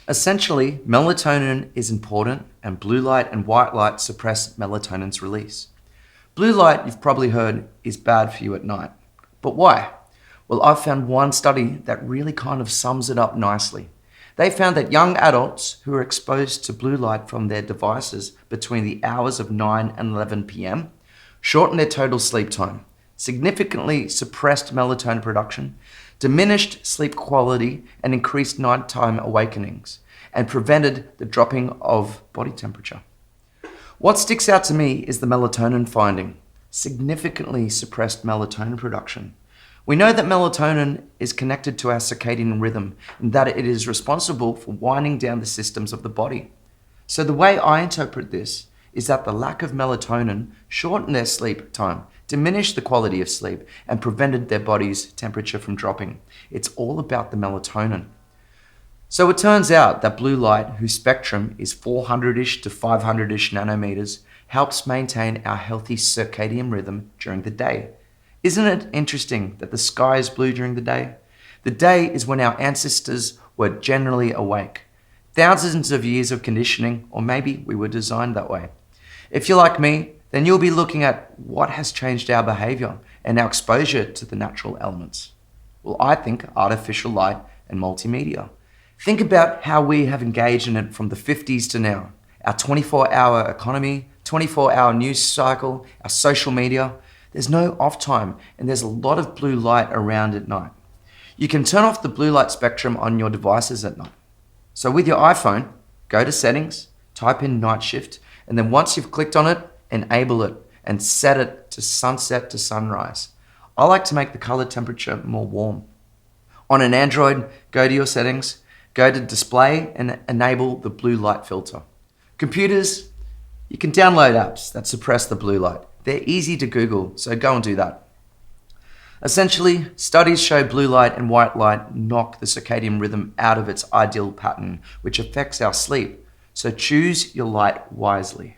Essentially, melatonin is important and blue light and white light suppress melatonin's release. Blue light, you've probably heard, is bad for you at night. But why? Well, I've found one study that really kind of sums it up nicely. They found that young adults who are exposed to blue light from their devices between the hours of 9 and 11 p.m. shortened their total sleep time, significantly suppressed melatonin production, diminished sleep quality and increased nighttime awakenings, and prevented the dropping of body temperature. What sticks out to me is the melatonin finding, significantly suppressed melatonin production. We know that melatonin is connected to our circadian rhythm and that it is responsible for winding down the systems of the body. So the way I interpret this is that the lack of melatonin shortened their sleep time, diminished the quality of sleep, and prevented their body's temperature from dropping. It's all about the melatonin. So it turns out that blue light, whose spectrum is 400-ish to 500-ish nanometers, helps maintain our healthy circadian rhythm during the day. Isn't it interesting that the sky is blue during the day? The day is when our ancestors were generally awake. Thousands of years of conditioning, or maybe we were designed that way. If you're like me, then you'll be looking at what has changed our behavior and our exposure to the natural elements. Well, I think artificial light and multimedia. Think about how we have engaged in it from the 50s to now. Our 24-hour economy, 24-hour news cycle, our social media. There's no off time and there's a lot of blue light around at night. You can turn off the blue light spectrum on your devices at night. So with your iPhone, go to settings, type in night shift, and then once you've clicked on it, enable it and set it to sunset to sunrise. I like to make the color temperature more warm. On an Android, go to your settings, go to display and enable the blue light filter. Computers, you can download apps that suppress the blue light. They're easy to Google, so go and do that. Essentially, studies show blue light and white light knock the circadian rhythm out of its ideal pattern, which affects our sleep. So choose your light wisely.